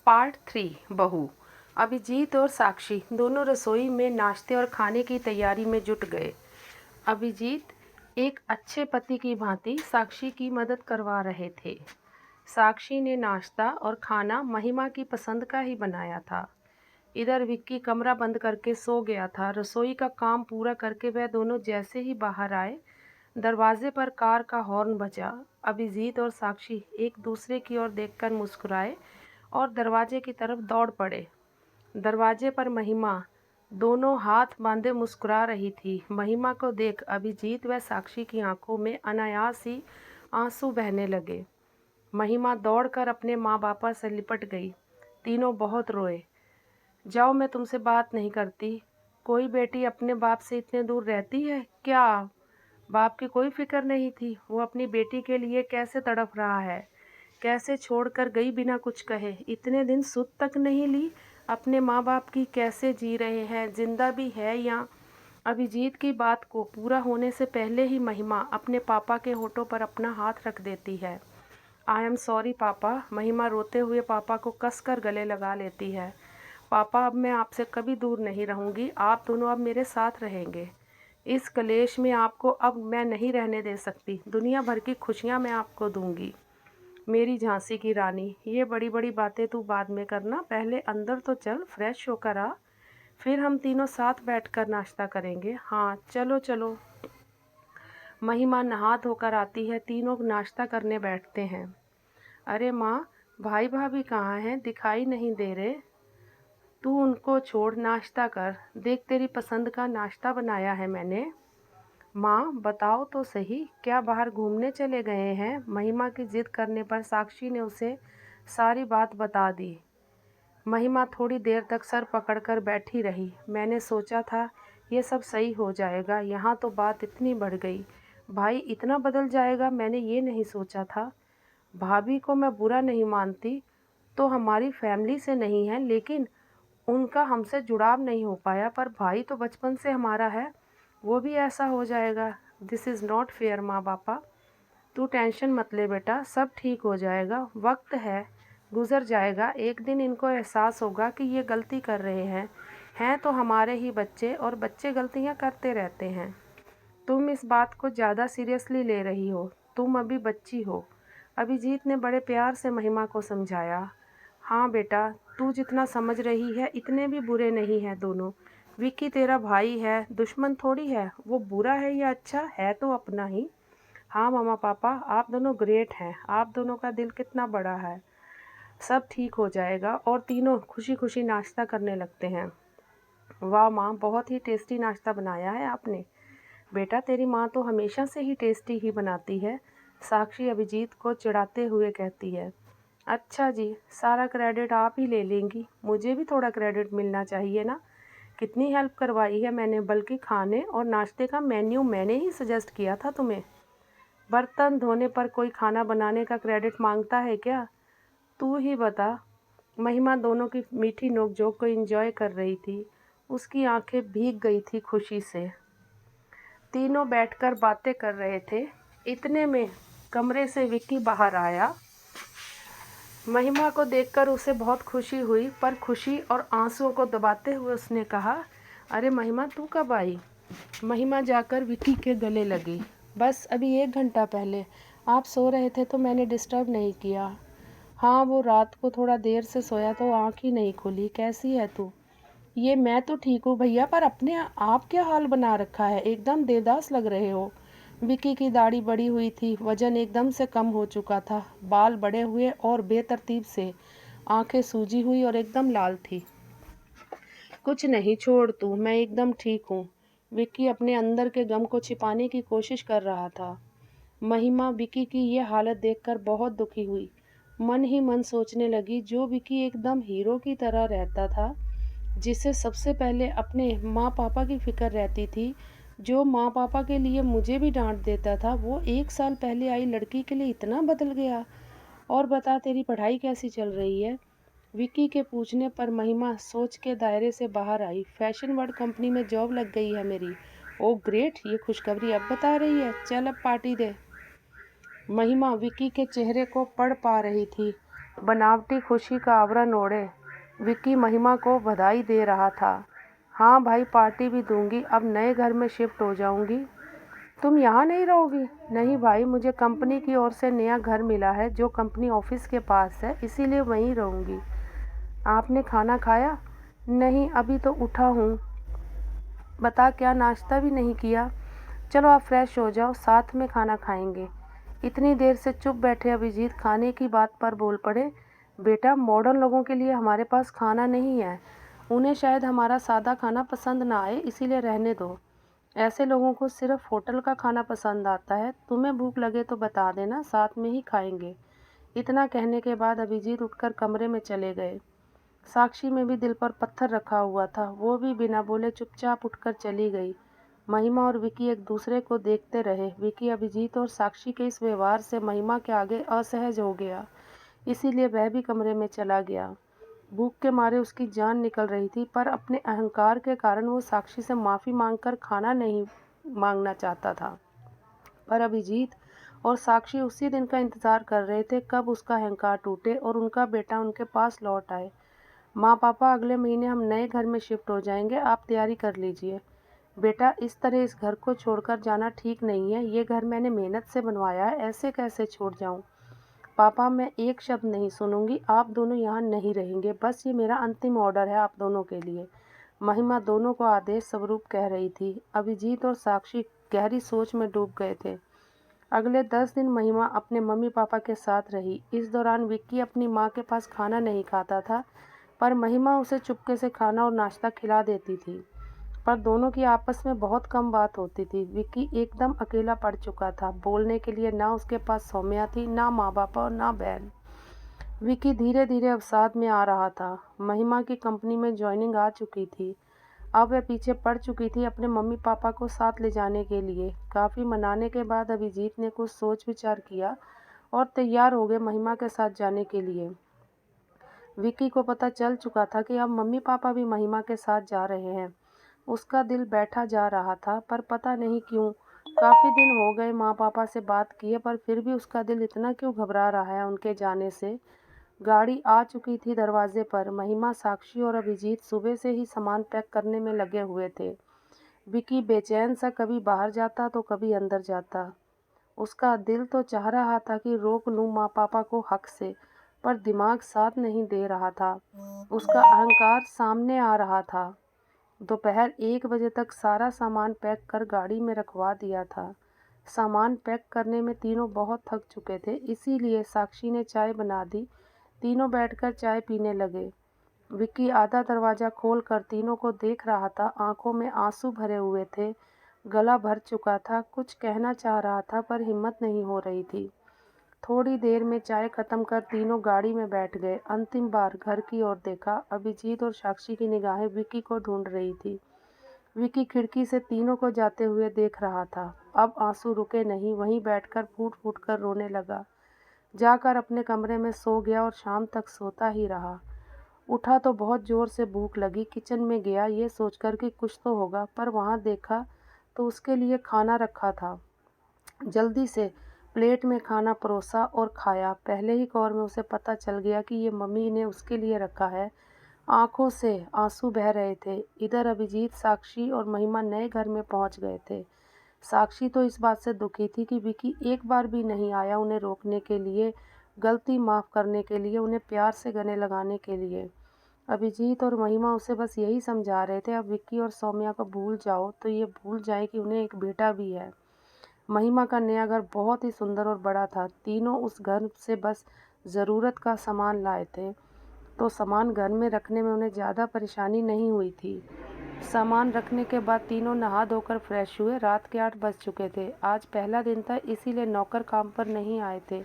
Part 3 बहू। अभिजीत और साक्षी दोनों रसोई में नाश्ते और खाने की तैयारी में जुट गए। अभिजीत एक अच्छे पति की भांति साक्षी की मदद करवा रहे थे। साक्षी ने नाश्ता और खाना महिमा की पसंद का ही बनाया था। इधर विक्की कमरा बंद करके सो गया था। रसोई का काम पूरा करके वह दोनों जैसे ही बाहर आए, दरवाजे पर कार का हॉर्न बजा। अभिजीत और साक्षी एक दूसरे की ओर देखकर मुस्कुराए और दरवाजे की तरफ दौड़ पड़े। दरवाजे पर महिमा दोनों हाथ बांधे मुस्कुरा रही थी। महिमा को देख अभिजीत व साक्षी की आंखों में अनायास ही आंसू बहने लगे। महिमा दौड़कर अपने माँ बापा से लिपट गई। तीनों बहुत रोए। जाओ, मैं तुमसे बात नहीं करती। कोई बेटी अपने बाप से इतने दूर रहती है क्या? बाप की कोई फिक्र नहीं थी। वो अपनी बेटी के लिए कैसे तड़प रहा है, कैसे छोड़कर गई बिना कुछ कहे। इतने दिन सुध तक नहीं ली अपने माँ बाप की। कैसे जी रहे हैं, जिंदा भी है या? अभिजीत की बात को पूरा होने से पहले ही महिमा अपने पापा के होठों पर अपना हाथ रख देती है। आई एम सॉरी पापा। महिमा रोते हुए पापा को कसकर गले लगा लेती है। पापा, अब मैं आपसे कभी दूर नहीं रहूँगी। आप दोनों अब मेरे साथ रहेंगे। इस कलेश में आपको अब मैं नहीं रहने दे सकती। दुनिया भर की खुशियाँ मैं आपको दूंगी, मेरी झांसी की रानी। ये बड़ी बड़ी बातें तू बाद में करना, पहले अंदर तो चल, फ्रेश होकर आ, फिर हम तीनों साथ बैठकर नाश्ता करेंगे। हाँ चलो चलो। महिमा नहा धोकर आती है। तीनों नाश्ता करने बैठते हैं। अरे माँ, भाई भाभी कहाँ हैं? दिखाई नहीं दे रहे। तू उनको छोड़, नाश्ता कर। देख, तेरी पसंद का नाश्ता बनाया है मैंने। माँ बताओ तो सही, क्या बाहर घूमने चले गए हैं? महिमा की जिद करने पर साक्षी ने उसे सारी बात बता दी। महिमा थोड़ी देर तक सर पकड़कर बैठी रही। मैंने सोचा था ये सब सही हो जाएगा, यहाँ तो बात इतनी बढ़ गई। भाई इतना बदल जाएगा, मैंने ये नहीं सोचा था। भाभी को मैं बुरा नहीं मानती, तो हमारी फैमिली से नहीं है, लेकिन उनका हमसे जुड़ाव नहीं हो पाया। पर भाई तो बचपन से हमारा है, वो भी ऐसा हो जाएगा। दिस इज़ नॉट फेयर माँ बापा। तू टेंशन मत ले बेटा, सब ठीक हो जाएगा। वक्त है, गुजर जाएगा। एक दिन इनको एहसास होगा कि ये गलती कर रहे हैं तो हमारे ही बच्चे, और बच्चे गलतियाँ करते रहते हैं। तुम इस बात को ज़्यादा सीरियसली ले रही हो, तुम अभी बच्ची हो। अभिजीत ने बड़े प्यार से महिमा को समझाया। हाँ बेटा, तू जितना समझ रही है इतने भी बुरे नहीं हैं दोनों। विक्की तेरा भाई है, दुश्मन थोड़ी है। वो बुरा है या अच्छा है तो अपना ही। हाँ मामा पापा, आप दोनों ग्रेट हैं। आप दोनों का दिल कितना बड़ा है। सब ठीक हो जाएगा। और तीनों खुशी खुशी नाश्ता करने लगते हैं। वाह माँ, बहुत ही टेस्टी नाश्ता बनाया है आपने। बेटा, तेरी माँ तो हमेशा से ही टेस्टी ही बनाती है, साक्षी अभिजीत को चिढ़ाते हुए कहती है। अच्छा जी, सारा क्रेडिट आप ही ले लेंगी, मुझे भी थोड़ा क्रेडिट मिलना चाहिए ना। कितनी हेल्प करवाई है मैंने, बल्कि खाने और नाश्ते का मेन्यू मैंने ही सजेस्ट किया था तुम्हें। बर्तन धोने पर कोई खाना बनाने का क्रेडिट मांगता है क्या? तू ही बता। महिमा दोनों की मीठी नोकझोंक को एंजॉय कर रही थी। उसकी आंखें भीग गई थी खुशी से। तीनों बैठकर बातें कर रहे थे। इतने में कमरे से विक्की बाहर आया। महिमा को देखकर उसे बहुत खुशी हुई, पर खुशी और आंसुओं को दबाते हुए उसने कहा, अरे महिमा, तू कब आई? महिमा जाकर विक्की के गले लगी। बस अभी 1 घंटा पहले। आप सो रहे थे तो मैंने डिस्टर्ब नहीं किया। हाँ, वो रात को थोड़ा देर से सोया तो आँख ही नहीं खुली। कैसी है तू? ये मैं तो ठीक हूँ भैया, पर अपने आप क्या हाल बना रखा है, एकदम देवदास लग रहे हो। विक्की की दाढ़ी बड़ी हुई थी, वजन एकदम से कम हो चुका था, बाल बड़े हुए और बेतरतीब से, आंखें सूजी हुई और एकदम लाल थी। कुछ नहीं, छोड़ तू, मैं एकदम ठीक हूँ। विक्की अपने अंदर के गम को छिपाने की कोशिश कर रहा था। महिमा विक्की की ये हालत देखकर बहुत दुखी हुई। मन ही मन सोचने लगी, जो विक्की एकदम हीरो की तरह रहता था, जिसे सबसे पहले अपने माँ पापा की फिक्र रहती थी, जो माँ पापा के लिए मुझे भी डांट देता था, वो 1 साल पहले आई लड़की के लिए इतना बदल गया। और बता, तेरी पढ़ाई कैसी चल रही है? विक्की के पूछने पर महिमा सोच के दायरे से बाहर आई। फैशन वर्ल्ड कंपनी में जॉब लग गई है मेरी। ओ ग्रेट, ये खुशखबरी अब बता रही है। चल अब पार्टी दे। महिमा विक्की के चेहरे को पढ़ पा रही थी। बनावटी खुशी का आवरण ओढ़े विक्की महिमा को बधाई दे रहा था। हाँ भाई, पार्टी भी दूंगी। अब नए घर में शिफ्ट हो जाऊंगी। तुम यहाँ नहीं रहोगी? नहीं भाई, मुझे कंपनी की ओर से नया घर मिला है जो कंपनी ऑफिस के पास है, इसीलिए वहीं रहूंगी। आपने खाना खाया? नहीं, अभी तो उठा हूँ। बता, क्या नाश्ता भी नहीं किया? चलो आप फ्रेश हो जाओ, साथ में खाना खाएंगे। इतनी देर से चुप बैठे अभिजीत खाने की बात पर बोल पड़े। बेटा, मॉडर्न लोगों के लिए हमारे पास खाना नहीं है। उन्हें शायद हमारा सादा खाना पसंद ना आए, इसीलिए रहने दो। ऐसे लोगों को सिर्फ होटल का खाना पसंद आता है। तुम्हें भूख लगे तो बता देना, साथ में ही खाएंगे। इतना कहने के बाद अभिजीत उठकर कमरे में चले गए। साक्षी में भी दिल पर पत्थर रखा हुआ था। वो भी बिना बोले चुपचाप उठकर चली गई। महिमा और विकी एक दूसरे को देखते रहे। विकी अभिजीत और साक्षी के इस व्यवहार से महिमा के आगे असहज हो गया, इसीलिए वह भी कमरे में चला गया। भूख के मारे उसकी जान निकल रही थी, पर अपने अहंकार के कारण वो साक्षी से माफ़ी मांगकर खाना नहीं मांगना चाहता था। पर अभिजीत और साक्षी उसी दिन का इंतज़ार कर रहे थे कब उसका अहंकार टूटे और उनका बेटा उनके पास लौट आए। माँ पापा, अगले महीने हम नए घर में शिफ्ट हो जाएंगे, आप तैयारी कर लीजिए। बेटा, इस तरह इस घर को छोड़कर जाना ठीक नहीं है। ये घर मैंने मेहनत से बनवाया है, ऐसे कैसे छोड़ जाऊँ? पापा, मैं एक शब्द नहीं सुनूंगी। आप दोनों यहाँ नहीं रहेंगे। बस ये मेरा अंतिम ऑर्डर है आप दोनों के लिए। महिमा दोनों को आदेश स्वरूप कह रही थी। अभिजीत और साक्षी गहरी सोच में डूब गए थे। अगले 10 दिन महिमा अपने मम्मी पापा के साथ रही। इस दौरान विक्की अपनी माँ के पास खाना नहीं खाता था, पर महिमा उसे चुपके से खाना और नाश्ता खिला देती थी। पर दोनों की आपस में बहुत कम बात होती थी। विक्की एकदम अकेला पड़ चुका था। बोलने के लिए ना उसके पास सौम्या थी, ना माँ बाप और ना बहन। विक्की धीरे धीरे अवसाद में आ रहा था। महिमा की कंपनी में ज्वाइनिंग आ चुकी थी। अब वह पीछे पड़ चुकी थी अपने मम्मी पापा को साथ ले जाने के लिए। काफ़ी मनाने के बाद अभिजीत ने कुछ सोच विचार किया और तैयार हो गए महिमा के साथ जाने के लिए। विक्की को पता चल चुका था कि अब मम्मी पापा भी महिमा के साथ जा रहे हैं। उसका दिल बैठा जा रहा था, पर पता नहीं क्यों काफ़ी दिन हो गए माँ पापा से बात किए, पर फिर भी उसका दिल इतना क्यों घबरा रहा है उनके जाने से। गाड़ी आ चुकी थी दरवाजे पर। महिमा, साक्षी और अभिजीत सुबह से ही सामान पैक करने में लगे हुए थे। विकी बेचैन सा कभी बाहर जाता तो कभी अंदर जाता। उसका दिल तो चाह रहा था कि रोक लूं माँ पापा को हक से, पर दिमाग साथ नहीं दे रहा था। उसका अहंकार सामने आ रहा था। दोपहर 1 बजे तक सारा सामान पैक कर गाड़ी में रखवा दिया था। सामान पैक करने में तीनों बहुत थक चुके थे, इसीलिए साक्षी ने चाय बना दी। तीनों बैठकर चाय पीने लगे। विक्की आधा दरवाज़ा खोलकर तीनों को देख रहा था। आंखों में आंसू भरे हुए थे, गला भर चुका था। कुछ कहना चाह रहा था, पर हिम्मत नहीं हो रही थी। थोड़ी देर में चाय खत्म कर तीनों गाड़ी में बैठ गए। अंतिम बार घर की ओर देखा। अभिजीत और साक्षी की निगाहें विक्की को ढूंढ रही थी। विक्की खिड़की से तीनों को जाते हुए देख रहा था। अब आंसू रुके नहीं, वहीं बैठकर फूट फूट कर रोने लगा। जाकर अपने कमरे में सो गया और शाम तक सोता ही रहा। उठा तो बहुत जोर से भूख लगी। किचन में गया ये सोचकर कि कुछ तो होगा, पर वहाँ देखा तो उसके लिए खाना रखा था। जल्दी से प्लेट में खाना परोसा और खाया। पहले ही कौर में उसे पता चल गया कि ये मम्मी ने उसके लिए रखा है। आंखों से आंसू बह रहे थे। इधर अभिजीत, साक्षी और महिमा नए घर में पहुंच गए थे। साक्षी तो इस बात से दुखी थी कि विकी एक बार भी नहीं आया उन्हें रोकने के लिए, गलती माफ़ करने के लिए, उन्हें प्यार से गले लगाने के लिए। अभिजीत और महिमा उसे बस यही समझा रहे थे, अब विक्की और सौम्या को भूल जाओ तो ये भूल जाए कि उन्हें एक बेटा भी है। महिमा का नया घर बहुत ही सुंदर और बड़ा था। तीनों उस घर से बस ज़रूरत का सामान लाए थे, तो सामान घर में रखने में उन्हें ज़्यादा परेशानी नहीं हुई थी। सामान रखने के बाद तीनों नहा धोकर फ्रेश हुए। रात के 8 बज चुके थे। आज पहला दिन था, इसीलिए नौकर काम पर नहीं आए थे।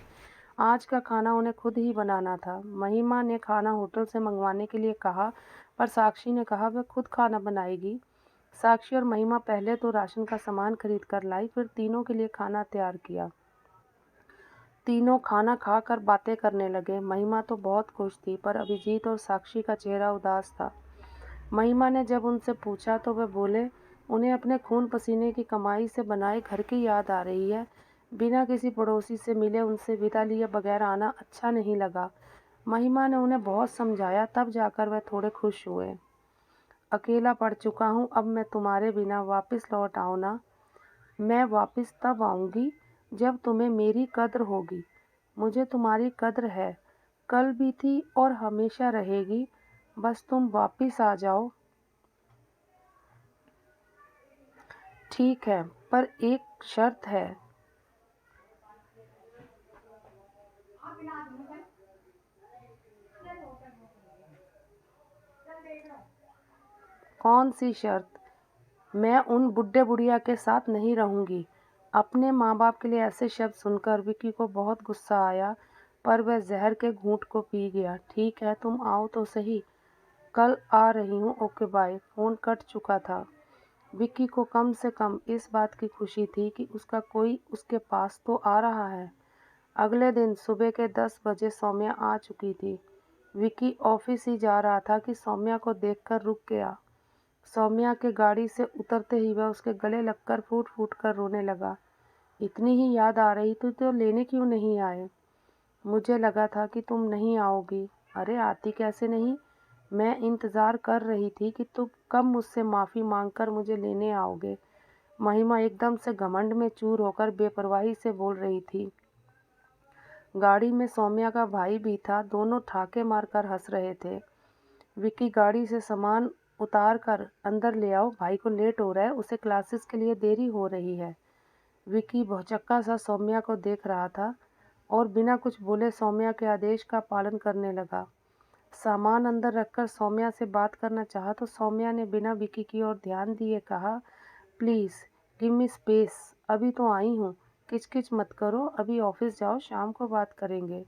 आज का खाना उन्हें खुद ही बनाना था। महिमा ने खाना होटल से मंगवाने के लिए कहा, पर साक्षी ने कहा वह खुद खाना बनाएगी। साक्षी और महिमा पहले तो राशन का सामान खरीद कर लाई, फिर तीनों के लिए खाना तैयार किया। तीनों खाना खाकर बातें करने लगे। महिमा तो बहुत खुश थी, पर अभिजीत और साक्षी का चेहरा उदास था। महिमा ने जब उनसे पूछा तो वे बोले, उन्हें अपने खून पसीने की कमाई से बनाए घर की याद आ रही है। बिना किसी पड़ोसी से मिले उनसे विदा लिए बगैर आना अच्छा नहीं लगा। महिमा ने उन्हें बहुत समझाया, तब जाकर वह थोड़े खुश हुए। अकेला पड़ चुका हूँ, अब मैं तुम्हारे बिना वापस लौट आऊँ ना। मैं वापस तब आऊँगी जब तुम्हें मेरी कद्र होगी। मुझे तुम्हारी कद्र है, कल भी थी और हमेशा रहेगी। बस तुम वापस आ जाओ। ठीक है, पर एक शर्त है। कौन सी शर्त? मैं उन बुड्ढे बुढ़िया के साथ नहीं रहूँगी। अपने माँ बाप के लिए ऐसे शब्द सुनकर विक्की को बहुत गुस्सा आया, पर वह जहर के घूंट को पी गया। ठीक है, तुम आओ तो सही। कल आ रही हूँ, ओके बाय। फ़ोन कट चुका था। विक्की को कम से कम इस बात की खुशी थी कि उसका कोई उसके पास तो आ रहा है। अगले दिन सुबह के 10 बजे सौम्या आ चुकी थी। विक्की ऑफिस ही जा रहा था कि सौम्या को देखकर रुक गया। सौम्या के गाड़ी से उतरते ही वह उसके गले लगकर फूट फूट कर रोने लगा। इतनी ही याद आ रही थी तो लेने क्यों नहीं आए? मुझे लगा था कि तुम नहीं आओगी। अरे आती कैसे नहीं? मैं इंतज़ार कर रही थी कि तुम कब मुझसे माफ़ी मांगकर मुझे लेने आओगे। महिमा एकदम से घमंड में चूर होकर बेपरवाही से बोल रही थी। गाड़ी में सौम्या का भाई भी था। दोनों ठाके मारकर हंस रहे थे। विक्की गाड़ी से सामान उतार कर अंदर ले आओ, भाई को लेट हो रहा है, उसे क्लासेस के लिए देरी हो रही है। विक्की भौचक्का सा सौम्या को देख रहा था और बिना कुछ बोले सौम्या के आदेश का पालन करने लगा। सामान अंदर रखकर सौम्या से बात करना चाहा तो सौम्या ने बिना विक्की की ओर ध्यान दिए कहा, प्लीज़ गिव मी स्पेस, अभी तो आई हूँ, किचकिच मत करो, अभी ऑफिस जाओ, शाम को बात करेंगे।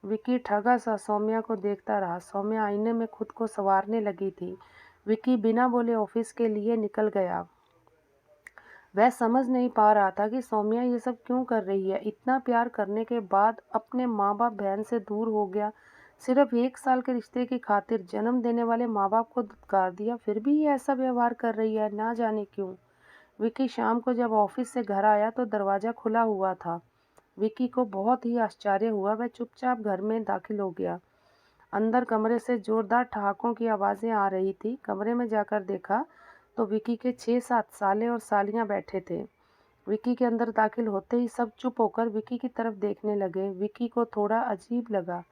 विक्की ठगा सा सौम्या को देखता रहा। सौम्या आईने में खुद को संवारने लगी थी। विक्की बिना बोले ऑफिस के लिए निकल गया। वह समझ नहीं पा रहा था कि सौम्या ये सब क्यों कर रही है। इतना प्यार करने के बाद अपने माँ बाप बहन से दूर हो गया। सिर्फ 1 साल के रिश्ते की खातिर जन्म देने वाले माँ बाप को धुतकार दिया, फिर भी ये ऐसा व्यवहार कर रही है, ना जाने क्यों। विक्की शाम को जब ऑफिस से घर आया तो दरवाज़ा खुला हुआ था। विक्की को बहुत ही आश्चर्य हुआ। वह चुपचाप घर में दाखिल हो गया। अंदर कमरे से जोरदार ठहाकों की आवाज़ें आ रही थी। कमरे में जाकर देखा तो विक्की के 6-7 साले और सालियाँ बैठे थे। विक्की के अंदर दाखिल होते ही सब चुप होकर विक्की की तरफ देखने लगे। विक्की को थोड़ा अजीब लगा।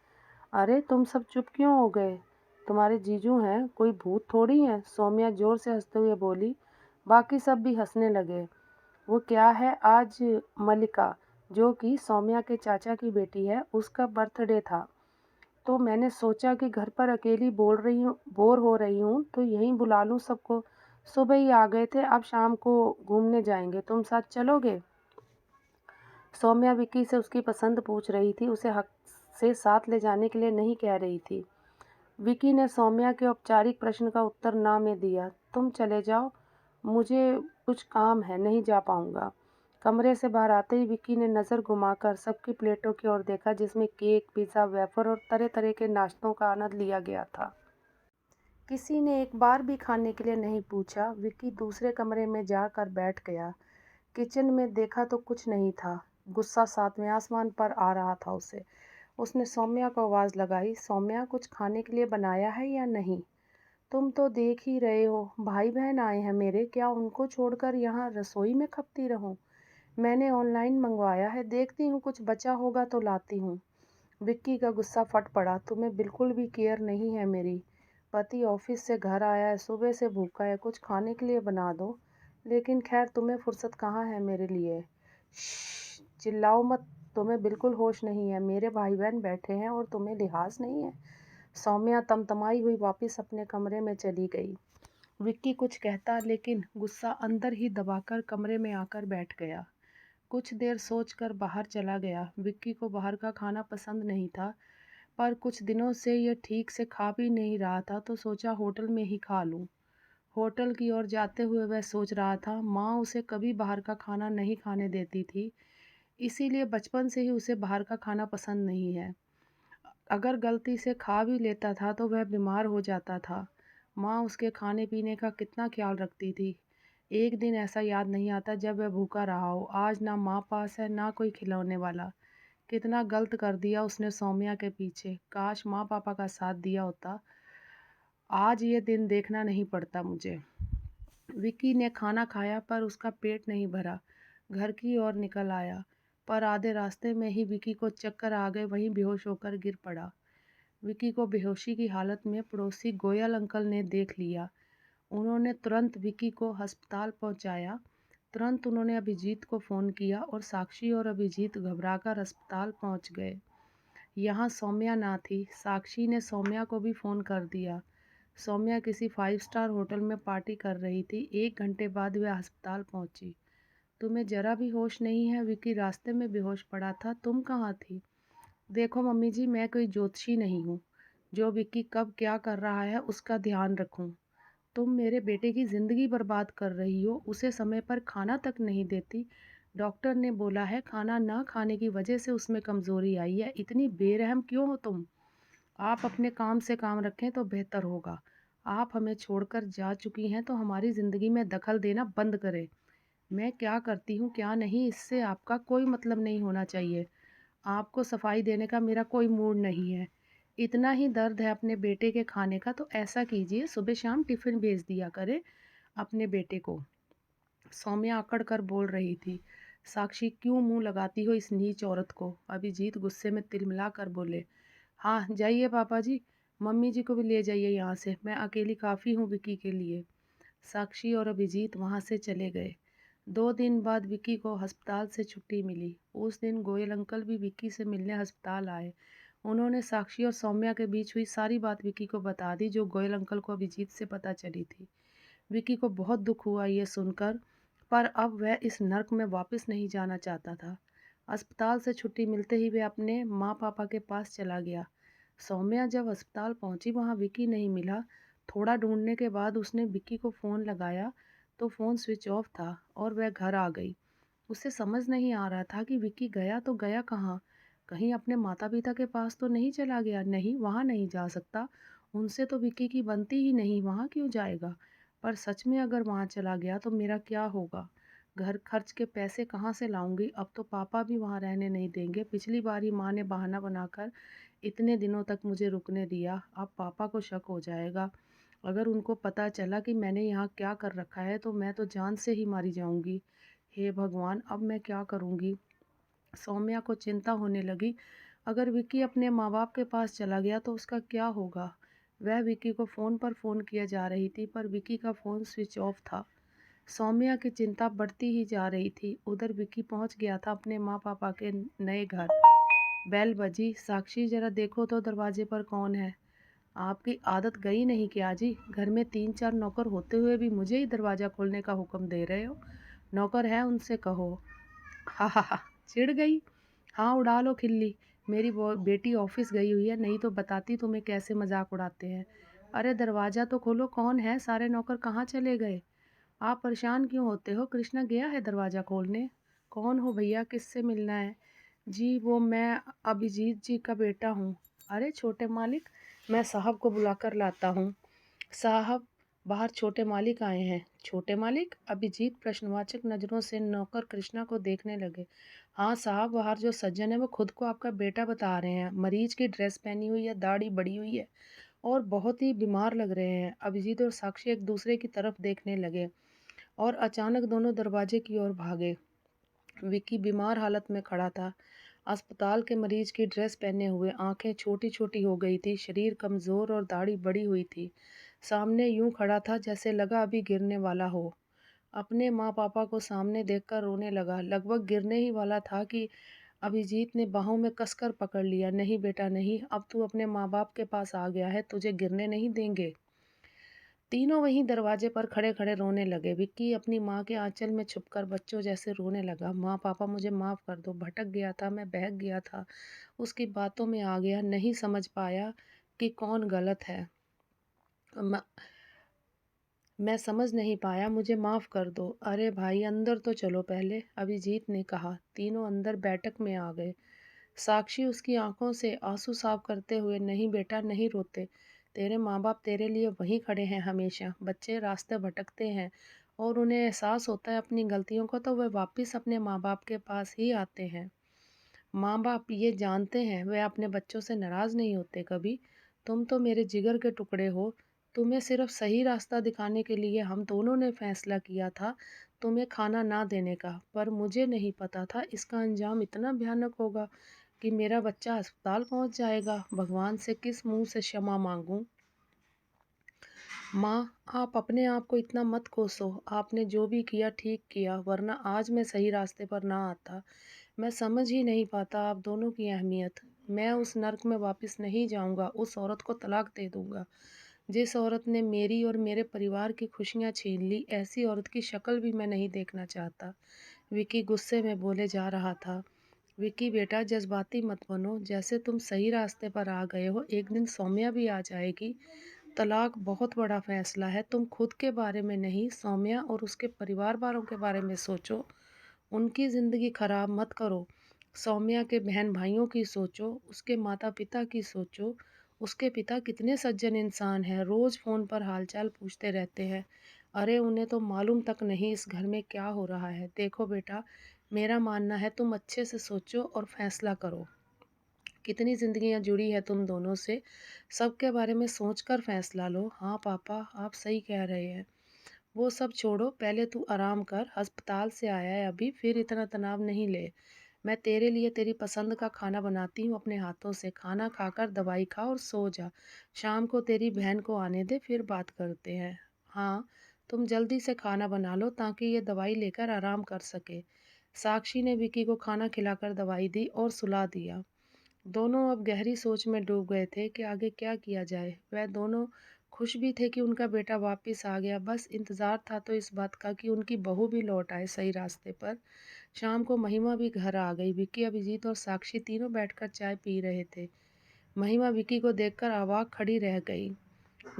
अरे तुम सब चुप क्यों हो गए? तुम्हारे जीजू हैं, कोई भूत थोड़ी हैं। सौम्या जोर से हंसते हुए बोली। बाकी सब भी हंसने लगे। वो क्या है, आज मल्लिका, जो कि सौम्या के चाचा की बेटी है, उसका बर्थडे था, तो मैंने सोचा कि घर पर अकेली बोर हो रही हूँ तो यहीं बुला लूँ सबको। सुबह ही आ गए थे, अब शाम को घूमने जाएंगे, तुम साथ चलोगे? सौम्या विक्की से उसकी पसंद पूछ रही थी, उसे हक से साथ ले जाने के लिए नहीं कह रही थी। विक्की ने सौम्या के औपचारिक प्रश्न का उत्तर ना में दिया। तुम चले जाओ, मुझे कुछ काम है, नहीं जा पाऊंगा। कमरे से बाहर आते ही विक्की ने नज़र घुमाकर सबकी प्लेटों की ओर देखा, जिसमें केक, पिज़्ज़ा, वेफर और तरह तरह के नाश्तों का आनंद लिया गया था। किसी ने एक बार भी खाने के लिए नहीं पूछा। विक्की दूसरे कमरे में जाकर बैठ गया। किचन में देखा तो कुछ नहीं था। गुस्सा 7वें आसमान पर आ रहा था उसे। उसने सौम्या को आवाज़ लगाई, सौम्या, कुछ खाने के लिए बनाया है या नहीं? तुम तो देख ही रहे हो, भाई बहन आए हैं मेरे, क्या उनको छोड़कर यहाँ रसोई में खपती रहूं? मैंने ऑनलाइन मंगवाया है, देखती हूँ कुछ बचा होगा तो लाती हूँ। विक्की का गुस्सा फट पड़ा। तुम्हें बिल्कुल भी केयर नहीं है मेरी। पति ऑफिस से घर आया है, सुबह से भूखा है, कुछ खाने के लिए बना दो। लेकिन खैर, तुम्हें फुर्सत कहाँ है मेरे लिए? चिल्लाओ मत, तुम्हें बिल्कुल होश नहीं है। मेरे भाई बहन बैठे हैं और तुम्हें लिहाज नहीं है। सौम्या तमतमाई हुई वापस अपने कमरे में चली गई। विक्की कुछ कहता, लेकिन गुस्सा अंदर ही दबाकर कमरे में आकर बैठ गया। कुछ देर सोचकर बाहर चला गया। विक्की को बाहर का खाना पसंद नहीं था, पर कुछ दिनों से यह ठीक से खा भी नहीं रहा था, तो सोचा होटल में ही खा लूं। होटल की ओर जाते हुए वह सोच रहा था, माँ उसे कभी बाहर का खाना नहीं खाने देती थी, इसीलिए बचपन से ही उसे बाहर का खाना पसंद नहीं है। अगर गलती से खा भी लेता था तो वह बीमार हो जाता था। माँ उसके खाने पीने का कितना ख्याल रखती थी। एक दिन ऐसा याद नहीं आता जब वह भूखा रहा हो। आज ना माँ पास है, ना कोई खिलौने वाला। कितना गलत कर दिया उसने सौम्या के पीछे। काश माँ पापा का साथ दिया होता। आज ये दिन देखना नहीं पड़ता मुझे। विक्की ने खाना खाया पर उसका पेट नहीं भरा। घर की ओर निकल आया, पर आधे रास्ते में ही विक्की को चक्कर आ गए, वहीं बेहोश होकर गिर पड़ा। विक्की को बेहोशी की हालत में पड़ोसी गोयल अंकल ने देख लिया। उन्होंने तुरंत विक्की को अस्पताल पहुंचाया। तुरंत उन्होंने अभिजीत को फ़ोन किया और साक्षी और अभिजीत घबराकर अस्पताल पहुंच गए। यहाँ सौम्या ना थी। साक्षी ने सौम्या को भी फ़ोन कर दिया। सौम्या किसी 5 स्टार होटल में पार्टी कर रही थी। 1 घंटे बाद वह अस्पताल पहुंची। तुम्हें जरा भी होश नहीं है? विक्की रास्ते में बेहोश पड़ा था। तुम कहाँ थी? देखो मम्मी जी, मैं कोई ज्योतिषी नहीं हूँ जो विक्की कब क्या कर रहा है उसका ध्यान रखूँ। तुम मेरे बेटे की ज़िंदगी बर्बाद कर रही हो। उसे समय पर खाना तक नहीं देती। डॉक्टर ने बोला है खाना ना खाने की वजह से उसमें कमज़ोरी आई है। इतनी बेरहम क्यों हो तुम? आप अपने काम से काम रखें तो बेहतर होगा। आप हमें छोड़कर जा चुकी हैं तो हमारी ज़िंदगी में दखल देना बंद करें। मैं क्या करती हूँ क्या नहीं, इससे आपका कोई मतलब नहीं होना चाहिए। आपको सफाई देने का मेरा कोई मूड नहीं है। इतना ही दर्द है अपने बेटे के खाने का तो ऐसा कीजिए, सुबह शाम टिफ़िन भेज दिया करें अपने बेटे को। सौम्या अकड़ कर बोल रही थी। साक्षी, क्यों मुंह लगाती हो इस नीच औरत को? अभिजीत गुस्से में तिलमिला कर बोले। हाँ जाइए पापा जी, मम्मी जी को भी ले जाइए यहाँ से। मैं अकेली काफ़ी हूँ विक्की के लिए। साक्षी और अभिजीत वहाँ से चले गए। 2 दिन बाद विक्की को अस्पताल से छुट्टी मिली। उस दिन गोयल अंकल भी विक्की से मिलने अस्पताल आए। उन्होंने साक्षी और सौम्या के बीच हुई सारी बात विक्की को बता दी, जो गोयल अंकल को अभिजीत से पता चली थी। विक्की को बहुत दुख हुआ ये सुनकर, पर अब वह इस नर्क में वापस नहीं जाना चाहता था। अस्पताल से छुट्टी मिलते ही वह अपने माँ पापा के पास चला गया। सौम्या जब अस्पताल पहुंची वहां विक्की नहीं मिला। थोड़ा ढूंढने के बाद उसने विक्की को फ़ोन लगाया तो फ़ोन स्विच ऑफ था और वह घर आ गई। उसे समझ नहीं आ रहा था कि विक्की गया तो गया कहाँ। कहीं अपने माता पिता के पास तो नहीं चला गया? नहीं, वहाँ नहीं जा सकता। उनसे तो विक्की की बनती ही नहीं, वहाँ क्यों जाएगा? पर सच में अगर वहाँ चला गया तो मेरा क्या होगा? घर खर्च के पैसे कहाँ से लाऊंगी? अब तो पापा भी वहाँ रहने नहीं देंगे। पिछली बार ही माँ ने बहाना बनाकर इतने दिनों तक मुझे रुकने दिया। अब पापा को शक हो जाएगा। अगर उनको पता चला कि मैंने यहाँ क्या कर रखा है तो मैं तो जान से ही मारी जाऊंगी। हे भगवान, अब मैं क्या करूंगी? सौम्या को चिंता होने लगी। अगर विक्की अपने माँ बाप के पास चला गया तो उसका क्या होगा? वह विक्की को फ़ोन पर फ़ोन किया जा रही थी, पर विक्की का फ़ोन स्विच ऑफ था। सौम्या की चिंता बढ़ती ही जा रही थी। उधर विक्की पहुंच गया था अपने माँ पापा के नए घर। बेल बजी। साक्षी, जरा देखो तो दरवाजे पर कौन है? आपकी आदत गई नहीं क्या जी? घर में 3-4 नौकर होते हुए भी मुझे ही दरवाज़ा खोलने का हुक्म दे रहे हो। नौकर है उनसे कहो। हा हा हा, चिढ़ गई? हाँ उड़ा लो खिल्ली। मेरी बेटी ऑफिस गई हुई है, नहीं तो बताती तुम्हें कैसे मजाक उड़ाते हैं। अरे दरवाज़ा तो खोलो, कौन है? सारे नौकर कहाँ चले गए? आप परेशान क्यों होते हो? कृष्णा गया है दरवाज़ा खोलने। कौन हो भैया, किससे मिलना है? जी वो मैं अभिजीत जी का बेटा हूँ। अरे छोटे मालिक, मैं साहब को बुलाकर लाता हूँ। साहब, बाहर छोटे मालिक आए हैं। छोटे मालिक? अभिजीत प्रश्नवाचक नज़रों से नौकर कृष्णा को देखने लगे। हाँ साहब, बाहर जो सज्जन है वो खुद को आपका बेटा बता रहे हैं। मरीज की ड्रेस पहनी हुई है, दाढ़ी बड़ी हुई है और बहुत ही बीमार लग रहे हैं। अभिजीत और साक्षी एक दूसरे की तरफ देखने लगे और अचानक दोनों दरवाजे की ओर भागे। विक्की बीमार हालत में खड़ा था। अस्पताल के मरीज की ड्रेस पहने हुए, आंखें छोटी छोटी हो गई थी, शरीर कमज़ोर और दाढ़ी बड़ी हुई थी। सामने यूं खड़ा था जैसे लगा अभी गिरने वाला हो। अपने माँ पापा को सामने देखकर रोने लगा। लगभग गिरने ही वाला था कि अभिजीत ने बाहों में कसकर पकड़ लिया। नहीं बेटा नहीं, अब तू अपने माँ बाप के पास आ गया है, तुझे गिरने नहीं देंगे। तीनों वहीं दरवाजे पर खड़े खड़े रोने लगे। विक्की अपनी माँ के आंचल में छुपकर बच्चों जैसे रोने लगा। माँ पापा मुझे माफ़ कर दो, भटक गया था, मैं बहक गया था, उसकी बातों में आ गया, नहीं समझ पाया कि कौन गलत है। म- मैं समझ नहीं पाया, मुझे माफ़ कर दो। अरे भाई अंदर तो चलो पहले, अभिजीत ने कहा। तीनों अंदर बैठक में आ गए। साक्षी उसकी आंखों से आंसू साफ करते हुए, नहीं बेटा नहीं रोते। तेरे माँ बाप तेरे लिए वहीं खड़े हैं हमेशा। बच्चे रास्ते भटकते हैं और उन्हें एहसास होता है अपनी गलतियों को तो वे वापस अपने माँ बाप के पास ही आते हैं। माँ-बाप ये जानते हैं, वे अपने बच्चों से नाराज़ नहीं होते कभी। तुम तो मेरे जिगर के टुकड़े हो। तुम्हें सिर्फ़ सही रास्ता दिखाने के लिए हम दोनों ने फ़ैसला किया था तुम्हें खाना ना देने का। पर मुझे नहीं पता था इसका अंजाम इतना भयानक होगा कि मेरा बच्चा अस्पताल पहुँच जाएगा। भगवान से किस मुँह से क्षमा माँगूँ? माँ, आप अपने आप को इतना मत कोसो। आपने जो भी किया ठीक किया, वरना आज मैं सही रास्ते पर ना आता। मैं समझ ही नहीं पाता आप दोनों की अहमियत। मैं उस नर्क में वापस नहीं जाऊँगा, उस औरत को तलाक दे दूँगा। जिस औरत ने मेरी और मेरे परिवार की खुशियाँ छीन ली, ऐसी औरत की शक्ल भी मैं नहीं देखना चाहता। विकी गुस्से में बोले जा रहा था। विकी बेटा जज़्बाती मत बनो, जैसे तुम सही रास्ते पर आ गए हो, एक दिन सौम्या भी आ जाएगी। तलाक बहुत बड़ा फ़ैसला है, तुम खुद के बारे में नहीं, सौम्या और उसके परिवार वालों के बारे में सोचो। उनकी ज़िंदगी ख़राब मत करो। सौम्या के बहन-भाइयों की सोचो, उसके माता-पिता की सोचो। उसके पिता कितने सज्जन इंसान हैं, रोज़ फ़ोन पर हाल-चाल पूछते रहते हैं। अरे! उन्हें तो मालूम तक नहीं इस घर में क्या हो रहा है। देखो बेटा, मेरा मानना है तुम अच्छे से सोचो और फ़ैसला करो। कितनी ज़िंदगियाँ जुड़ी हैं तुम दोनों से, सबके बारे में सोचकर फ़ैसला लो। हाँ पापा, आप सही कह रहे हैं। वो सब छोड़ो, पहले तू आराम कर, अस्पताल से आया है अभी, फिर इतना तनाव नहीं ले। मैं तेरे लिए तेरी पसंद का खाना बनाती हूँ अपने हाथों से, खाना खाकर दवाई खा और सो जा। शाम को तेरी बहन को आने दे, फिर बात करते हैं। हाँ, तुम जल्दी से खाना बना लो ताकि ये दवाई लेकर आराम कर सके। साक्षी ने विकी को खाना खिलाकर दवाई दी और सुला दिया। दोनों अब गहरी सोच में डूब गए थे कि आगे क्या किया जाए। वह दोनों खुश भी थे कि उनका बेटा वापस आ गया, बस इंतज़ार था तो इस बात का कि उनकी बहू भी लौट आए सही रास्ते पर। शाम को महिमा भी घर आ गई। विक्की, अभिजीत और साक्षी तीनों बैठकर चाय पी रहे थे। महिमा विक्की को देखकर अवाक खड़ी रह गई।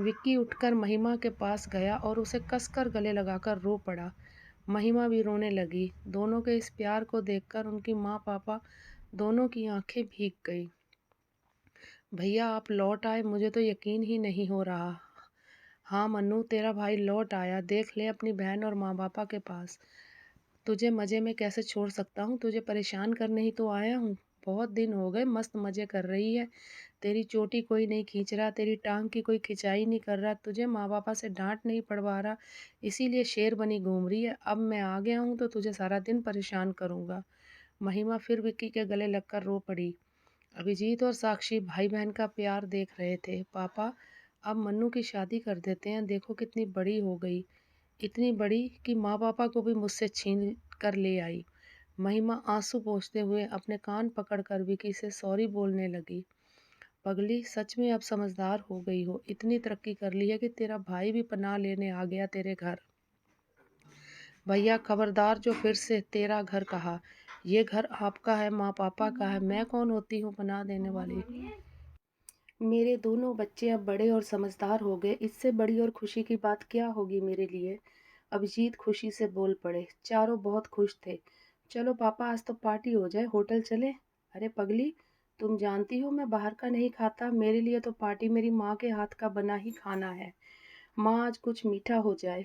विक्की उठकर महिमा के पास गया और उसे कसकर गले लगाकर रो पड़ा। महिमा भी रोने लगी। दोनों के इस प्यार को देखकर उनकी माँ पापा दोनों की आंखें भीग गई। भैया आप लौट आए, मुझे तो यकीन ही नहीं हो रहा। हाँ मन्नू, तेरा भाई लौट आया, देख ले अपनी बहन और माँ पापा के पास। तुझे मज़े में कैसे छोड़ सकता हूँ, तुझे परेशान करने ही तो आया हूँ। बहुत दिन हो गए, मस्त मज़े कर रही है। तेरी चोटी कोई नहीं खींच रहा, तेरी टांग की कोई खिंचाई नहीं कर रहा, तुझे माँ पापा से डांट नहीं पड़वा रहा, इसीलिए शेर बनी घूम रही है। अब मैं आ गया हूँ तो तुझे सारा दिन परेशान करूँगा। महिमा फिर विक्की के गले लगकर रो पड़ी। अभिजीत और साक्षी भाई बहन का प्यार देख रहे थे। पापा, अब मन्नू की शादी कर देते हैं, देखो कितनी बड़ी हो गई, इतनी बड़ी कि माँ पापा को भी मुझसे छीन कर ले आई। महिमा आंसू पोंछते हुए अपने कान पकड़कर विकी से सॉरी बोलने लगी। पगली, सच में अब समझदार हो गई हो, इतनी तरक्की कर ली है कि तेरा भाई भी पनाह लेने आ गया तेरे घर। भैया खबरदार जो फिर से तेरा घर कहा, ये घर आपका है, माँ पापा का है, मैं कौन होती हूँ पनाह देने वाली। मेरे दोनों बच्चे अब बड़े और समझदार हो गए, इससे बड़ी और खुशी की बात क्या होगी मेरे लिए। अभिजीत खुशी से बोल पड़े। चारों बहुत खुश थे। चलो पापा, आज तो पार्टी हो जाए, होटल चले। अरे पगली, तुम जानती हो मैं बाहर का नहीं खाता, मेरे लिए तो पार्टी मेरी माँ के हाथ का बना ही खाना है। माँ आज कुछ मीठा हो जाए।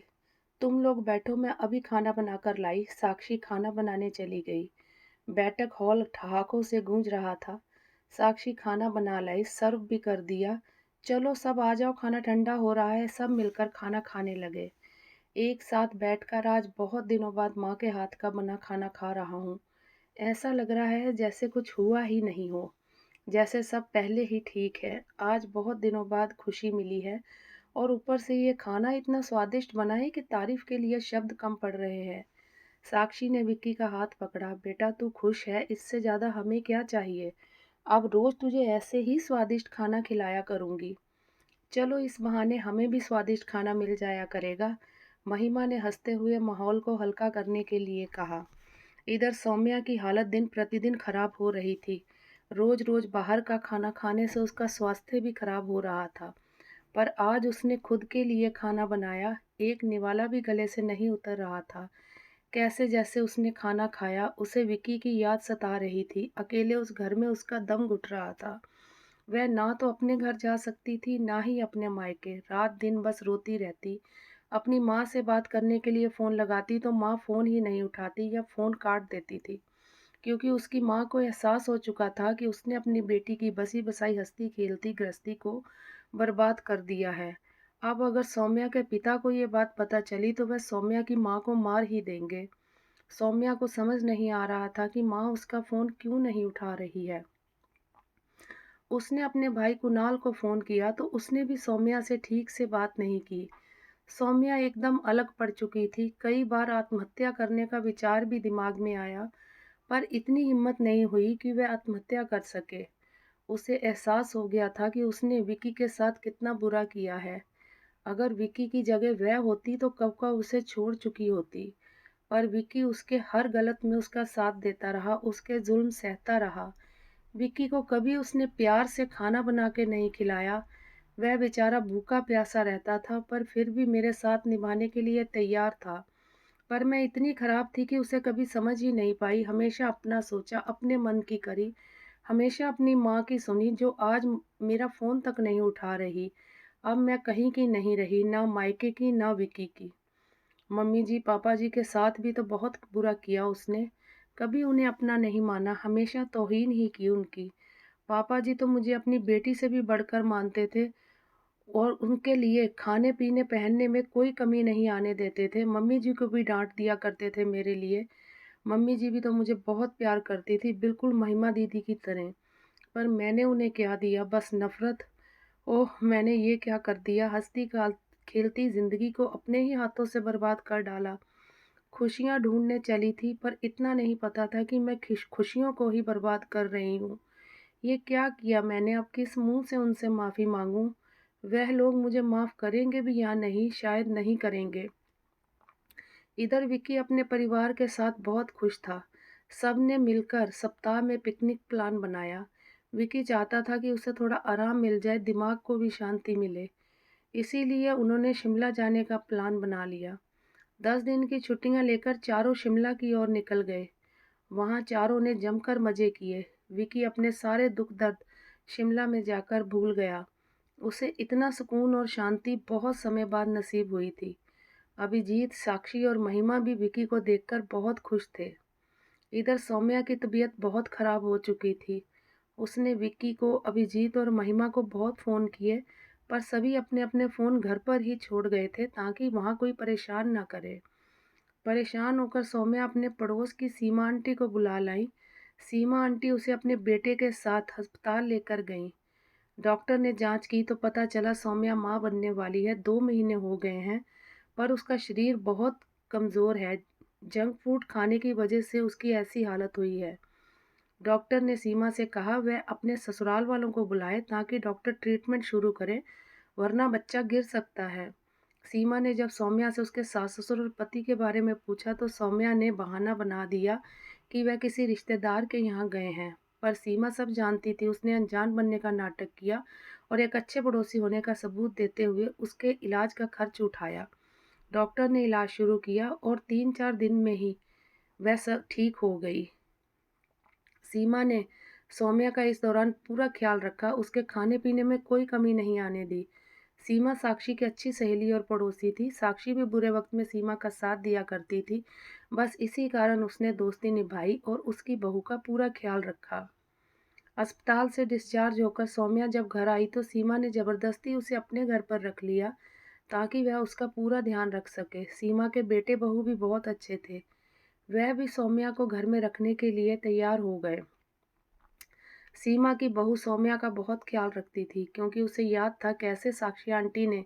तुम लोग बैठो, मैं अभी खाना बनाकर लाई। साक्षी खाना बनाने चली गई। बैठक हॉल ठहाकों से गूंज रहा था। साक्षी खाना बना लाई, सर्व भी कर दिया। चलो सब आ जाओ, खाना ठंडा हो रहा है। सब मिलकर खाना खाने लगे। एक साथ बैठकर आज बहुत दिनों बाद माँ के हाथ का बना खाना खा रहा हूँ। ऐसा लग रहा है जैसे कुछ हुआ ही नहीं हो, जैसे सब पहले ही ठीक है। आज बहुत दिनों बाद खुशी मिली है और ऊपर से ये खाना इतना स्वादिष्ट बना है कि तारीफ के लिए शब्द कम पड़ रहे हैं। साक्षी ने विक्की का हाथ पकड़ा। बेटा तू खुश है, इससे ज़्यादा हमें क्या चाहिए। अब रोज़ तुझे ऐसे ही स्वादिष्ट खाना खिलाया करूँगी। चलो इस बहाने हमें भी स्वादिष्ट खाना मिल जाया करेगा। महिमा ने हंसते हुए माहौल को हल्का करने के लिए कहा। इधर सौम्या की हालत दिन प्रतिदिन खराब हो रही थी। रोज रोज बाहर का खाना खाने से उसका स्वास्थ्य भी खराब हो रहा था। पर आज उसने खुद के लिए खाना बनाया, एक निवाला भी गले से नहीं उतर रहा था। कैसे जैसे उसने खाना खाया, उसे विकी की याद सता रही थी। अकेले उस घर में उसका दम घुट रहा था। वह ना तो अपने घर जा सकती थी, ना ही अपने मायके। रात दिन बस रोती रहती। अपनी माँ से बात करने के लिए फ़ोन लगाती तो माँ फ़ोन ही नहीं उठाती या फ़ोन काट देती थी। क्योंकि उसकी माँ को एहसास हो चुका था कि उसने अपनी बेटी की बसी-बसाई हँसती-खेलती गृहस्थी को बर्बाद कर दिया है। अब अगर सौम्या के पिता को ये बात पता चली तो वह सौम्या की माँ को मार ही देंगे। सौम्या को समझ नहीं आ रहा था कि माँ उसका फ़ोन क्यों नहीं उठा रही है। उसने अपने भाई कुणाल को फ़ोन किया तो उसने भी सौम्या से ठीक से बात नहीं की। सौम्या एकदम अलग पड़ चुकी थी। कई बार आत्महत्या करने का विचार भी दिमाग में आया, पर इतनी हिम्मत नहीं हुई कि वह आत्महत्या कर सके। उसे एहसास हो गया था कि उसने विकी के साथ कितना बुरा किया है। अगर विकी की जगह वह होती तो कब का उसे छोड़ चुकी होती। पर विकी उसके हर गलत में उसका साथ देता रहा, उसके जुल्म सहता रहा। विक्की को कभी उसने प्यार से खाना बना के नहीं खिलाया। वह बेचारा भूखा प्यासा रहता था पर फिर भी मेरे साथ निभाने के लिए तैयार था। पर मैं इतनी खराब थी कि उसे कभी समझ ही नहीं पाई। हमेशा अपना सोचा, अपने मन की करी। हमेशा अपनी माँ की सुनी जो आज मेरा फ़ोन तक नहीं उठा रही। अब मैं कहीं की नहीं रही, ना मायके की ना विक्की की। मम्मी जी, पापा जी के साथ भी तो बहुत बुरा किया उसने। कभी उन्हें अपना नहीं माना, हमेशा तौहीन ही की उनकी। पापा जी तो मुझे अपनी बेटी से भी बढ़कर मानते थे और उनके लिए खाने-पीने, पहनने में कोई कमी नहीं आने देते थे। मम्मी जी को भी डाँट दिया करते थे मेरे लिए। मम्मी जी भी तो मुझे बहुत प्यार करती थी, बिल्कुल महिमा दीदी की तरह। पर मैंने उन्हें क्या दिया? बस नफ़रत। ओह! मैंने ये क्या कर दिया? खेलती ज़िंदगी को अपने ही हाथों से बर्बाद कर डाला। खुशियाँ ढूँढने चली थी, पर इतना नहीं पता था कि मैं खुशियों को ही बर्बाद कर रही हूँ। ये क्या किया मैंने? अब किस मुँह से उनसे माफ़ी माँगूँ? वह लोग मुझे माफ़ करेंगे भी या नहीं, शायद नहीं करेंगे। इधर विक्की अपने परिवार के साथ बहुत खुश था। सबने मिलकर सप्ताह में पिकनिक प्लान बनाया। विक्की चाहता था कि उसे थोड़ा आराम मिल जाए, दिमाग को भी शांति मिले। इसीलिए उन्होंने शिमला जाने का प्लान बना लिया। 10 दिन की छुट्टियां लेकर चारों शिमला की ओर निकल गए। वहां चारों ने जमकर मजे किए। विकी अपने सारे दुख दर्द शिमला में जाकर भूल गया। उसे इतना सुकून और शांति बहुत समय बाद नसीब हुई थी। अभिजीत, साक्षी और महिमा भी विकी को देखकर बहुत खुश थे। इधर सौम्या की तबीयत बहुत खराब हो चुकी थी। उसने विक्की को, अभिजीत और महिमा को बहुत फ़ोन किए, पर सभी अपने-अपने फ़ोन घर पर ही छोड़ गए थे ताकि वहाँ कोई परेशान ना करे। परेशान होकर सौम्या अपने पड़ोस की सीमा आंटी को बुला लाई। सीमा आंटी उसे अपने बेटे के साथ अस्पताल लेकर गईं। डॉक्टर ने जांच की तो पता चला सौम्या माँ बनने वाली है। 2 महीने हो गए हैं, पर उसका शरीर बहुत कमज़ोर है। जंक फूड खाने की वजह से उसकी ऐसी हालत हुई है। डॉक्टर ने सीमा से कहा वह अपने ससुराल वालों को बुलाए ताकि डॉक्टर ट्रीटमेंट शुरू करें, वरना बच्चा गिर सकता है। सीमा ने जब सौम्या से उसके सास-ससुर और पति के बारे में पूछा तो सौम्या ने बहाना बना दिया कि वह किसी रिश्तेदार के यहाँ गए हैं। पर सीमा सब जानती थी, उसने अनजान बनने का नाटक किया और एक अच्छे पड़ोसी होने का सबूत देते हुए उसके इलाज का खर्च उठाया। डॉक्टर ने इलाज शुरू किया और 3-4 दिन में ही वह सब ठीक हो गई। सीमा ने सौम्या का इस दौरान पूरा ख्याल रखा, उसके खाने-पीने में कोई कमी नहीं आने दी। सीमा साक्षी की अच्छी सहेली और पड़ोसी थी। साक्षी भी बुरे वक़्त में सीमा का साथ दिया करती थी। बस इसी कारण उसने दोस्ती निभाई और उसकी बहू का पूरा ख्याल रखा। अस्पताल से डिस्चार्ज होकर सौम्या जब घर आई तो सीमा ने ज़बरदस्ती उसे अपने घर पर रख लिया ताकि वह उसका पूरा ध्यान रख सके। सीमा के बेटे-बहू भी बहुत अच्छे थे। वह भी सौम्या को घर में रखने के लिए तैयार हो गए। सीमा की बहू सौम्या का बहुत ख्याल रखती थी क्योंकि उसे याद था कैसे साक्षी आंटी ने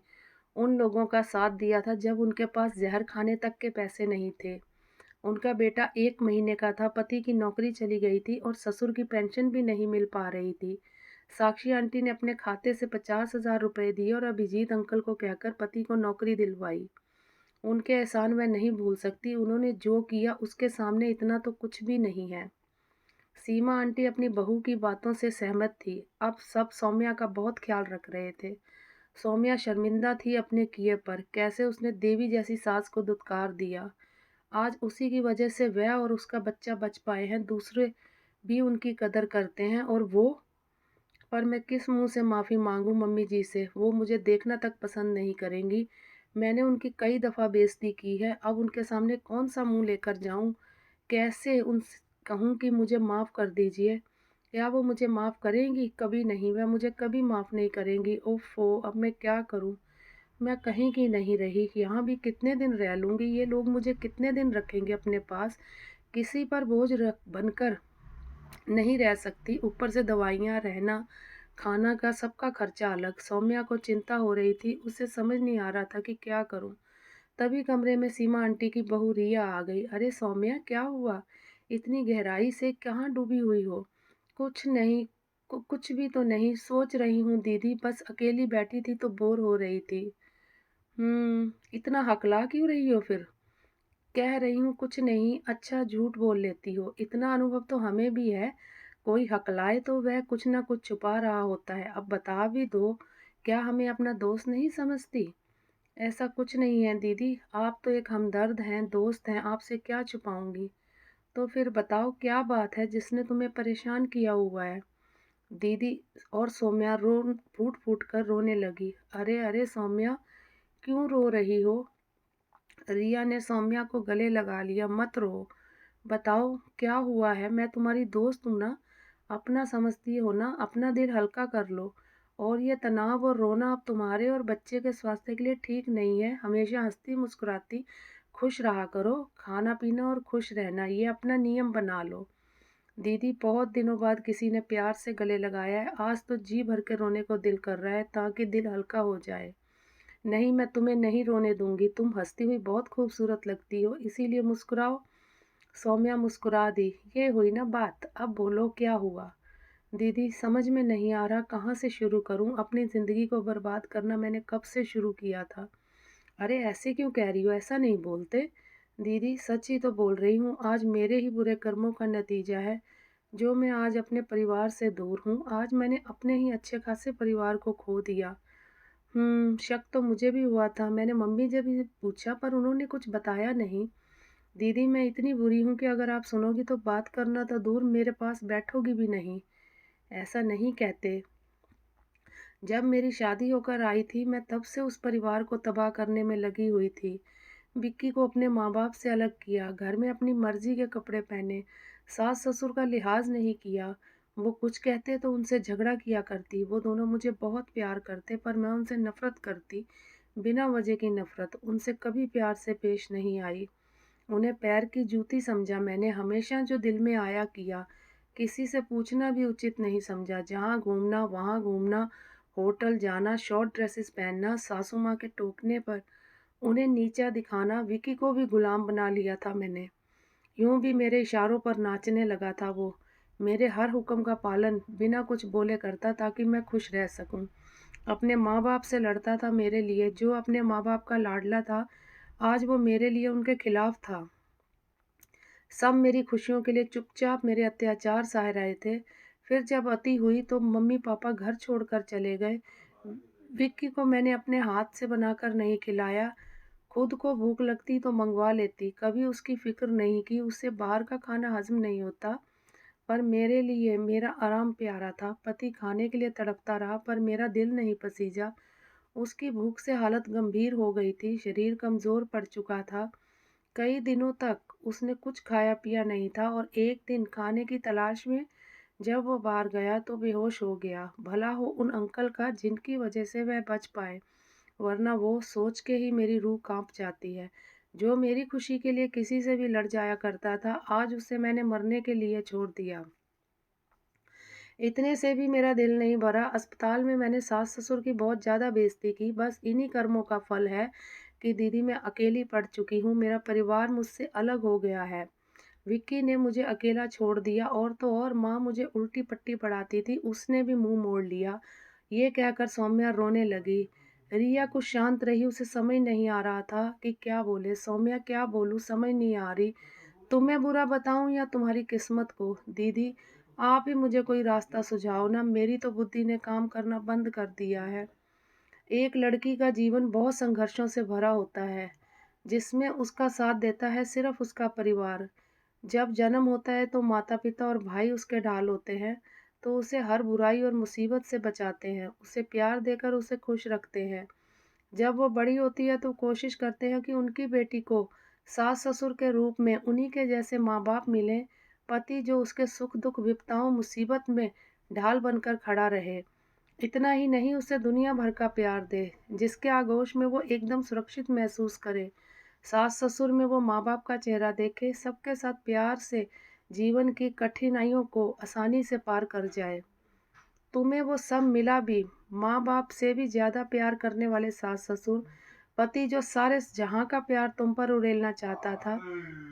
उन लोगों का साथ दिया था जब उनके पास ज़हर खाने तक के पैसे नहीं थे। उनका बेटा 1 महीने का था, पति की नौकरी चली गई थी और ससुर की पेंशन भी नहीं मिल पा रही थी। साक्षी आंटी ने अपने खाते से 50,000 रुपए दिए और अभिजीत अंकल को कहकर पति को नौकरी दिलवाई। उनके एहसान मैं नहीं भूल सकती, उन्होंने जो किया उसके सामने इतना तो कुछ भी नहीं है। सीमा आंटी अपनी बहू की बातों से सहमत थी। अब सब सौम्या का बहुत ख्याल रख रहे थे। सौम्या शर्मिंदा थी अपने किए पर, कैसे उसने देवी जैसी सास को दुत्कार दिया। आज उसी की वजह से वह और उसका बच्चा बच पाए हैं, दूसरे भी उनकी कदर करते हैं और वो। पर मैं किस मुँह से माफ़ी माँगूँ मम्मी जी से, वो मुझे देखना तक पसंद नहीं करेंगी। मैंने उनकी कई दफ़ा बेइज़्ज़ती की है, अब उनके सामने कौन-सा मुँह लेकर जाऊँ? कैसे कहूँ कि मुझे माफ़ कर दीजिए, क्या वो मुझे माफ़ करेंगी? कभी नहीं, वह मुझे कभी माफ़ नहीं करेंगी। ओफ़्फ़ो! अब मैं क्या करूँ? मैं कहीं की नहीं रही, यहाँ भी कितने दिन रह लूँगी, ये लोग मुझे कितने दिन रखेंगे अपने पास? किसी पर बोझ रख बनकर नहीं रह सकती, ऊपर से दवाइयाँ, रहना, खाना का सबका खर्चा अलग। सौम्या को चिंता हो रही थी, उसे समझ नहीं आ रहा था कि क्या करूँ? तभी कमरे में सीमा आंटी की बहू रिया आ गई। अरे सौम्या, क्या हुआ? इतनी गहराई से कहाँ डूबी हुई हो? कुछ नहीं, कुछ भी तो नहीं, सोच रही हूँ दीदी, बस अकेली बैठी थी तो बोर हो रही थी। इतना हकला क्यों रही हो फिर? कह रही हूँ कुछ नहीं, अच्छा झूठ बोल लेती हो, इतना अनुभव तो हमें भी है, कोई हकलाए तो वह कुछ ना कुछ छुपा रहा होता है, अब बता भी दो, क्या हमें अपना दोस्त नहीं समझती? ऐसा कुछ नहीं है दीदी, आप तो एक हमदर्द हैं, दोस्त हैं, आपसे क्या छुपाऊंगी? तो फिर बताओ क्या बात है जिसने तुम्हें परेशान किया हुआ है? दीदी और सौम्या रो फूट फूट कर रोने लगी। अरे अरे सौम्या, क्यों रो रही हो? रिया ने सौम्या को गले लगा लिया। मत रो, बताओ क्या हुआ है? मैं तुम्हारी दोस्त हूँ ना, अपना समझती हो ना, अपना दिल हल्का कर लो। और ये तनाव और रोना अब तुम्हारे और बच्चे के स्वास्थ्य के लिए ठीक नहीं है। हमेशा हंसती मुस्कुराती खुश रहा करो, खाना पीना और खुश रहना ये अपना नियम बना लो। दीदी बहुत दिनों बाद किसी ने प्यार से गले लगाया है, आज तो जी भर के रोने को दिल कर रहा है ताकि दिल हल्का हो जाए। नहीं, मैं तुम्हें नहीं रोने दूंगी, तुम हंसती हुई बहुत खूबसूरत लगती हो, इसीलिए मुस्कुराओ। सौम्या मुस्कुरा दी। ये हुई ना बात, अब बोलो क्या हुआ? दीदी समझ में नहीं आ रहा कहाँ से शुरू करूँ, अपनी ज़िंदगी को बर्बाद करना मैंने कब से शुरू किया था? अरे ऐसे क्यों कह रही हो, ऐसा नहीं बोलते। दीदी सच ही तो बोल रही हूँ, आज मेरे ही बुरे कर्मों का नतीजा है जो मैं आज अपने परिवार से दूर हूँ। आज मैंने अपने ही अच्छे खासे परिवार को खो दिया। शक तो मुझे भी हुआ था। मैंने मम्मी से भी पूछा पर उन्होंने कुछ बताया नहीं। दीदी मैं इतनी बुरी हूँ कि अगर आप सुनोगी तो बात करना तो दूर, मेरे पास बैठोगी भी नहीं। ऐसा नहीं कहते। जब मेरी शादी होकर आई थी मैं तब से उस परिवार को तबाह करने में लगी हुई थी। विक्की को अपने माँ-बाप से अलग किया, घर में अपनी मर्ज़ी के कपड़े पहने, सास-ससुर का लिहाज़ नहीं किया। वो कुछ कहते तो उनसे झगड़ा किया करती। वो दोनों मुझे बहुत प्यार करते पर मैं उनसे नफ़रत करती, बिना वजह की नफ़रत। उनसे कभी प्यार से पेश नहीं आई। उन्हें पैर की जूती समझा मैंने, हमेशा जो दिल में आया किया। किसी से पूछना भी उचित नहीं समझा। जहाँ घूमना वहाँ घूमना, होटल जाना, शॉर्ट ड्रेसेस पहनना, सासू माँ के टोकने पर उन्हें नीचा दिखाना। विकी को भी गुलाम बना लिया था मैंने। यूं भी मेरे इशारों पर नाचने लगा था वो। मेरे हर हुक्म का पालन बिना कुछ बोले करता ताकि मैं खुश रह सकूं। अपने माँ बाप से लड़ता था मेरे लिए। जो अपने माँ बाप का लाडला था, आज वो मेरे लिए उनके खिलाफ था। सब मेरी खुशियों के लिए चुपचाप मेरे अत्याचार सह रहे थे। फिर जब अति हुई तो मम्मी पापा घर छोड़कर चले गए। विक्की को मैंने अपने हाथ से बनाकर नहीं खिलाया। खुद को भूख लगती तो मंगवा लेती, कभी उसकी फ़िक्र नहीं की, उससे बाहर का खाना हज़म नहीं होता। पर मेरे लिए मेरा आराम प्यारा था, पति खाने के लिए तड़पता रहा पर मेरा दिल नहीं पसीजा। उसकी भूख से हालत गंभीर हो गई थी, शरीर कमज़ोर पड़ चुका था। कई दिनों तक उसने कुछ खाया पिया नहीं था और एक दिन खाने की तलाश में जब वो बाहर गया तो बेहोश हो गया। भला हो उन अंकल का जिनकी वजह से वह बच पाए, वरना वो सोच के ही मेरी रूह कांप जाती है। जो मेरी खुशी के लिए किसी से भी लड़ जाया करता था, आज उसे मैंने मरने के लिए छोड़ दिया। इतने से भी मेरा दिल नहीं भरा। अस्पताल में मैंने सास-ससुर की बहुत ज़्यादा बेइज़्ज़ती की। बस इन्हीं कर्मों का फल है कि दीदी मैं अकेली पड़ चुकी हूँ, मेरा परिवार मुझसे अलग हो गया है। विक्की ने मुझे अकेला छोड़ दिया और तो और माँ मुझे उल्टी-पट्टी पढ़ाती थी, उसने भी मुँह मोड़ लिया। ये कहकर सौम्या रोने लगी। रिया कुछ शांत रही, उसे समझ नहीं आ रहा था कि क्या बोले। सौम्या क्या बोलूँ समझ नहीं आ रही। तुम्हें बुरा बताऊँ या तुम्हारी किस्मत को? दीदी आप ही मुझे कोई रास्ता सुझाओ ना, मेरी तो बुद्धि ने काम करना बंद कर दिया है। एक लड़की का जीवन बहुत संघर्षों से भरा होता है, जिसमें उसका साथ देता है सिर्फ़ उसका परिवार। जब जन्म होता है तो माता-पिता और भाई उसके ढाल होते हैं, तो उसे हर बुराई और मुसीबत से बचाते हैं, उसे प्यार देकर उसे खुश रखते हैं। जब वो बड़ी होती है तो कोशिश करते हैं कि उनकी बेटी को सास-ससुर के रूप में उन्हीं के जैसे माँ-बाप मिलें, पति जो उसके सुख दुख विपदाओं मुसीबत में ढाल बनकर खड़ा रहे। इतना ही नहीं, उसे दुनिया भर का प्यार दे, जिसके आगोश में वो एकदम सुरक्षित महसूस करे। सास ससुर में वो माँ बाप का चेहरा देखे, सबके साथ प्यार से जीवन की कठिनाइयों को आसानी से पार कर जाए। तुम्हें वो सब मिला भी, माँ बाप से भी ज्यादा प्यार करने वाले सास ससुर, पति जो सारे जहां का प्यार तुम पर उड़ेलना चाहता था।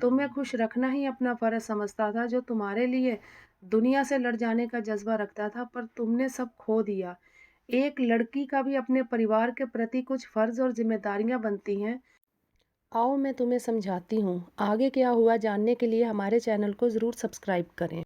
तुम्हें खुश रखना ही अपना फर्ज समझता था, जो तुम्हारे लिए दुनिया से लड़ जाने का जज्बा रखता था, पर तुमने सब खो दिया। एक लड़की का भी अपने परिवार के प्रति कुछ फर्ज और जिम्मेदारियां बनती हैं। आओ मैं तुम्हें समझाती हूँ। आगे क्या हुआ जानने के लिए हमारे चैनल को ज़रूर सब्सक्राइब करें।